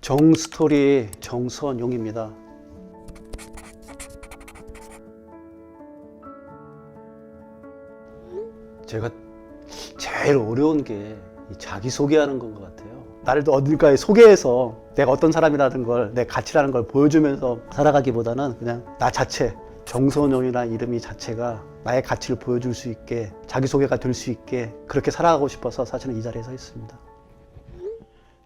정스토리 정선용입니다. 제가 제일 어려운 게 자기소개하는 건 것 같아요. 나를 어딜까에 소개해서 내가 어떤 사람이라는 걸, 내 가치라는 걸 보여주면서 살아가기보다는 그냥 나 자체, 정선용이라는 이름이 자체가 나의 가치를 보여줄 수 있게, 자기소개가 될 수 있게 그렇게 살아가고 싶어서 사실은 이 자리에 서 있습니다.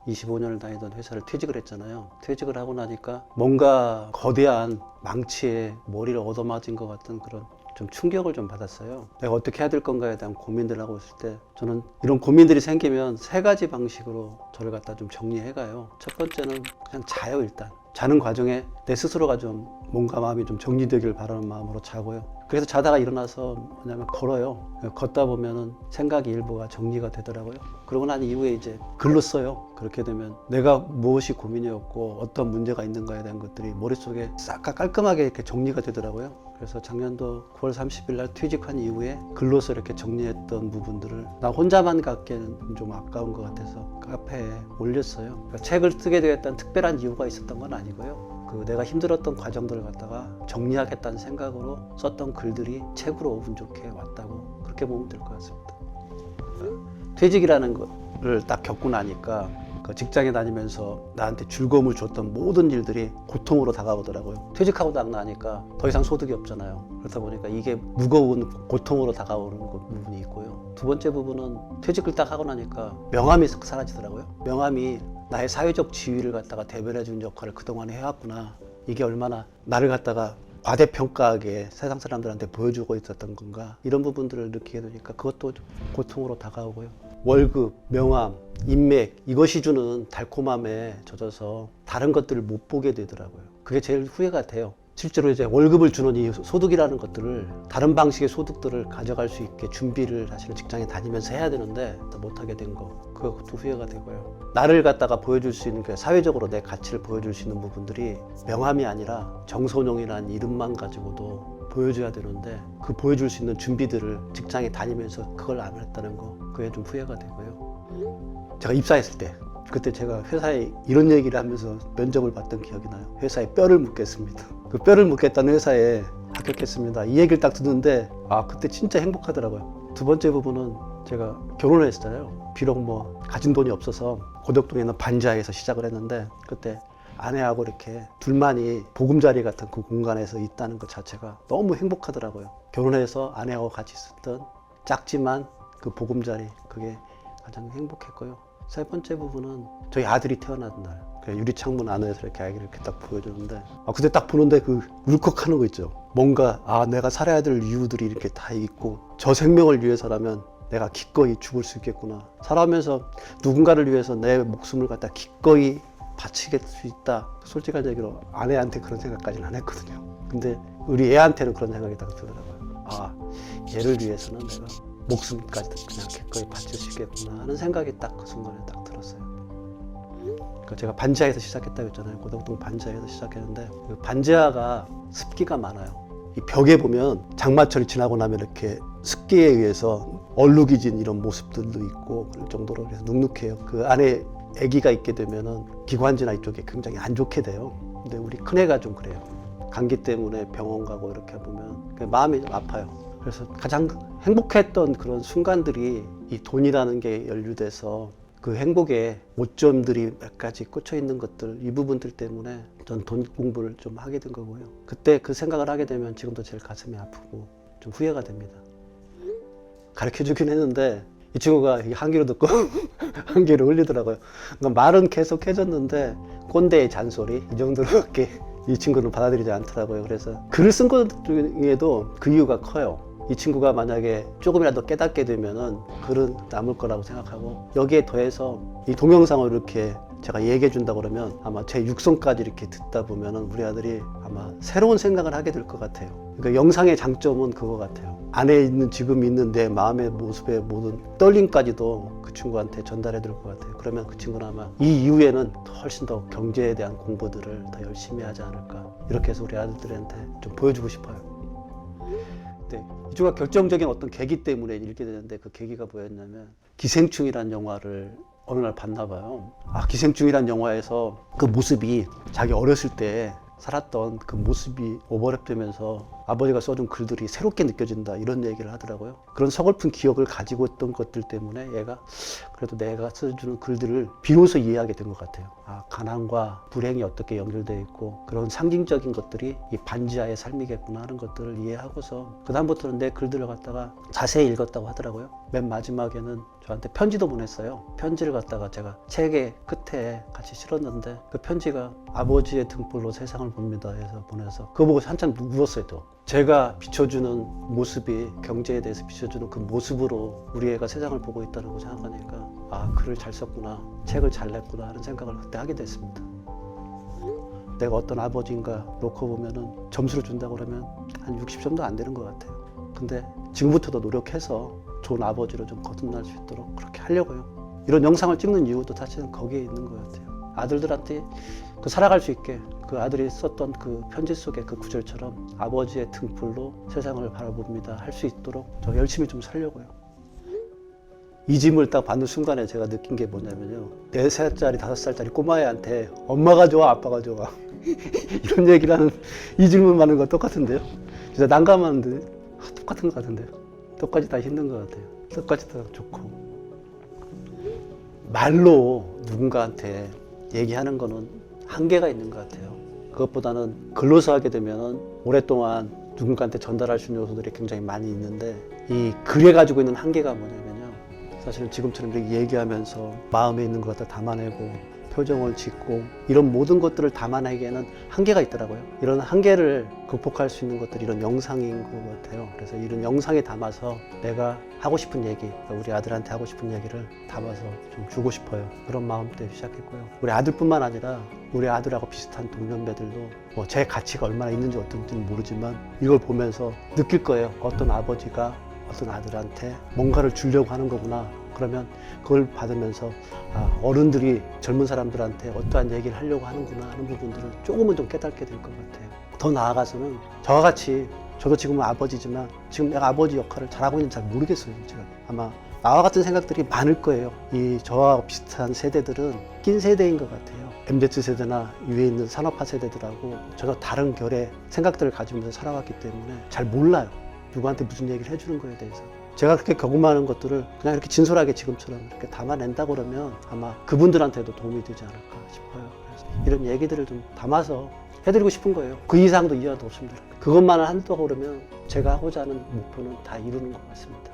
25년을 다니던 회사를 퇴직을 했잖아요. 퇴직을 하고 나니까 뭔가 거대한 망치에 머리를 얻어맞은 것 같은 그런 좀 충격을 좀 받았어요. 내가 어떻게 해야 될 건가에 대한 고민들을 하고 있을 때 저는 이런 고민들이 생기면 세 가지 방식으로 저를 갖다 좀 정리해가요. 첫 번째는 그냥 자요. 일단 자는 과정에 내 스스로가 좀 몸과 마음이 좀 정리되길 바라는 마음으로 자고요. 그래서 자다가 일어나서 뭐냐면 걸어요. 걷다 보면은 생각이 일부가 정리가 되더라고요. 그러고 난 이후에 이제 글로 써요. 그렇게 되면 내가 무엇이 고민이었고 어떤 문제가 있는가에 대한 것들이 머릿속에 싹 깔끔하게 이렇게 정리가 되더라고요. 그래서 작년도 9월 30일 날 퇴직한 이후에 글로서 이렇게 정리했던 부분들을 나 혼자만 갖기에는 좀 아까운 것 같아서 카페에 올렸어요. 그러니까 책을 쓰게 되었다는 특별한 이유가 있었던 건 아니고요. 내가 힘들었던 과정들을 갖다가 정리하겠다는 생각으로 썼던 글들이 책으로 운 좋게 왔다고 그렇게 보면 될 것 같습니다. 퇴직이라는 거를 딱 겪고 나니까 그 직장에 다니면서 나한테 즐거움을 줬던 모든 일들이 고통으로 다가오더라고요. 퇴직하고 딱 나니까 더 이상 소득이 없잖아요. 그러다 보니까 이게 무거운 고통으로 다가오는 부분이 있고요. 두 번째 부분은 퇴직을 딱 하고 나니까 명함이 사라지더라고요. 명함이 나의 사회적 지위를 갖다가 대변해준 역할을 그동안 해왔구나. 이게 얼마나 나를 갖다가 과대평가하게 세상 사람들한테 보여주고 있었던 건가. 이런 부분들을 느끼게 되니까 그것도 고통으로 다가오고요. 월급, 명함, 인맥 이것이 주는 달콤함에 젖어서 다른 것들을 못 보게 되더라고요. 그게 제일 후회가 돼요. 실제로 이제 월급을 주는 이 소득이라는 것들을 다른 방식의 소득들을 가져갈 수 있게 준비를 사실은 직장에 다니면서 해야 되는데 못하게 된 거 그것도 후회가 되고요. 나를 갖다가 보여줄 수 있는 사회적으로 내 가치를 보여줄 수 있는 부분들이 명함이 아니라 정선용이라는 이름만 가지고도 보여줘야 되는데 그 보여줄 수 있는 준비들을 직장에 다니면서 그걸 안 했다는 거 그게 좀 후회가 되고요. 제가 입사했을 때 그때 제가 회사에 이런 얘기를 하면서 면접을 봤던 기억이 나요. 회사에 뼈를 묻겠습니다. 그 뼈를 묻겠다는 회사에 합격했습니다. 이 얘기를 딱 듣는데 그때 진짜 행복하더라고요. 두 번째 부분은 제가 결혼을 했잖아요. 비록 뭐 가진 돈이 없어서 고덕동에 있는 반지하에서 시작을 했는데 그때 아내하고 이렇게 둘만이 보금자리 같은 그 공간에서 있다는 것 자체가 너무 행복하더라고요. 결혼해서 아내하고 같이 있었던 작지만 그 보금자리 그게 가장 행복했고요. 세 번째 부분은 저희 아들이 태어난 날 유리창문 안에서 이렇게 아기를 이렇게 딱 보여주는데 그때 딱 보는데 그 울컥하는 거 있죠. 뭔가 내가 살아야 될 이유들이 이렇게 다 있고 저 생명을 위해서라면 내가 기꺼이 죽을 수 있겠구나. 살아오면서 누군가를 위해서 내 목숨을 갖다 기꺼이 바치게 수 있다. 솔직한 얘기로 아내한테 그런 생각까지는 안 했거든요. 근데 우리 애한테는 그런 생각이 딱 들더라고요. 얘를 위해서는 내가 목숨까지 그냥 기꺼이 바칠 수 있겠구나 하는 생각이 딱 그 순간에 딱 들었어요. 그러니까 제가 반지하에서 시작했다고 했잖아요. 고덕동 반지하에서 시작했는데 그 반지하가 습기가 많아요. 이 벽에 보면 장마철이 지나고 나면 이렇게 습기에 의해서 얼룩이 진 이런 모습들도 있고 그럴 정도로 그래서 눅눅해요. 그 안에 아기가 있게 되면은 기관지나 이쪽에 굉장히 안 좋게 돼요. 근데 우리 큰애가 좀 그래요. 감기 때문에 병원 가고 이렇게 보면 마음이 좀 아파요. 그래서 가장 행복했던 그런 순간들이 이 돈이라는 게 연루돼서 그 행복의 오점들이 몇 가지 꽂혀 있는 것들 이 부분들 때문에 전 돈 공부를 좀 하게 된 거고요. 그때 그 생각을 하게 되면 지금도 제일 가슴이 아프고 좀 후회가 됩니다. 가르쳐 주긴 했는데 이 친구가 한 귀로 듣고 한 귀로 흘리더라고요. 그러니까 말은 계속 해줬는데 꼰대의 잔소리 이 정도로밖에 이 친구는 받아들이지 않더라고요. 그래서 글을 쓴 것 중에도 그 이유가 커요. 이 친구가 만약에 조금이라도 깨닫게 되면은 글은 남을 거라고 생각하고 여기에 더해서 이 동영상을 이렇게 제가 얘기해 준다 그러면 아마 제 육성까지 이렇게 듣다 보면은 우리 아들이 아마 새로운 생각을 하게 될 것 같아요. 그러니까 영상의 장점은 그거 같아요. 안에 있는 지금 있는 내 마음의 모습의 모든 떨림까지도 그 친구한테 전달해 줄 것 같아요. 그러면 그 친구는 아마 이 이후에는 훨씬 더 경제에 대한 공부들을 더 열심히 하지 않을까 이렇게 해서 우리 아들들한테 좀 보여주고 싶어요. 네, 이 친구가 결정적인 어떤 계기 때문에 읽게 되는데 그 계기가 뭐였냐면 기생충이라는 영화를 어느 날 봤나 봐요. 기생충이란 영화에서 그 모습이 자기 어렸을 때 살았던 그 모습이 오버랩되면서 아버지가 써준 글들이 새롭게 느껴진다, 이런 얘기를 하더라고요. 그런 서글픈 기억을 가지고 있던 것들 때문에 얘가 그래도 내가 써주는 글들을 비로소 이해하게 된 것 같아요. 가난과 불행이 어떻게 연결되어 있고 그런 상징적인 것들이 이 반지하의 삶이겠구나 하는 것들을 이해하고서 그다음부터는 내 글들을 갖다가 자세히 읽었다고 하더라고요. 맨 마지막에는 저한테 편지도 보냈어요. 편지를 갖다가 제가 책의 끝에 같이 실었는데 그 편지가 아버지의 등불로 세상을 봅니다 해서 보내서 그거 보고 한참 울었어요. 또 제가 비춰주는 모습이, 경제에 대해서 비춰주는 그 모습으로 우리 애가 세상을 보고 있다고 생각하니까 글을 잘 썼구나, 책을 잘 냈구나 하는 생각을 그때 하게 됐습니다. 내가 어떤 아버지인가 놓고 보면은 점수를 준다고 그러면 한 60점도 안 되는 것 같아요. 근데 지금부터도 노력해서 좋은 아버지로 좀 거듭날 수 있도록 그렇게 하려고요. 이런 영상을 찍는 이유도 사실은 거기에 있는 것 같아요. 아들들한테 살아갈 수 있게 그 아들이 썼던 그 편지 속의 그 구절처럼 아버지의 등불로 세상을 바라봅니다 할 수 있도록 저 열심히 좀 살려고요. 이 짐을 딱 받는 순간에 제가 느낀 게 뭐냐면요, 4살짜리 5살짜리 꼬마애한테 엄마가 좋아 아빠가 좋아 이런 얘기를 하는 이 질문 받는 거 똑같은데요. 진짜 난감한데 똑같은 것 같은데요. 똑같이 다 힘든 것 같아요. 똑같이 다 좋고. 말로 누군가한테 얘기하는 거는 한계가 있는 것 같아요. 그것보다는 글로서 하게 되면 오랫동안 누군가한테 전달할 수 있는 요소들이 굉장히 많이 있는데, 이 글에 가지고 있는 한계가 뭐냐면요, 사실은 지금처럼 이렇게 얘기하면서 마음에 있는 것 갖다 담아내고 표정을 짓고 이런 모든 것들을 담아내기에는 한계가 있더라고요. 이런 한계를 극복할 수 있는 것들이 이런 영상인 것 같아요. 그래서 이런 영상에 담아서 내가 하고 싶은 얘기, 우리 아들한테 하고 싶은 얘기를 담아서 좀 주고 싶어요. 그런 마음 때문에 시작했고요. 우리 아들뿐만 아니라 우리 아들하고 비슷한 동년배들도 제 가치가 얼마나 있는지 어떤지는 모르지만 이걸 보면서 느낄 거예요. 어떤 아버지가 어떤 아들한테 뭔가를 주려고 하는 거구나. 그러면 그걸 받으면서 어른들이 젊은 사람들한테 어떠한 얘기를 하려고 하는구나 하는 부분들을 조금은 좀 깨닫게 될 것 같아요. 더 나아가서는 저와 같이, 저도 지금은 아버지지만 지금 내가 아버지 역할을 잘하고 있는지 잘 모르겠어요. 제가 아마 나와 같은 생각들이 많을 거예요. 이 저와 비슷한 세대들은 낀 세대인 것 같아요. MZ세대나 위에 있는 산업화 세대들하고 전혀 다른 결의 생각들을 가지면서 살아왔기 때문에 잘 몰라요. 누구한테 무슨 얘기를 해주는 거에 대해서. 제가 그렇게 경험하는 것들을 그냥 이렇게 진솔하게 지금처럼 이렇게 담아낸다고 그러면 아마 그분들한테도 도움이 되지 않을까 싶어요. 그래서 이런 얘기들을 좀 담아서 해드리고 싶은 거예요. 그 이상도 이하도 없습니다. 그것만을 한다고 그러면 제가 하고자 하는 목표는 다 이루는 것 같습니다.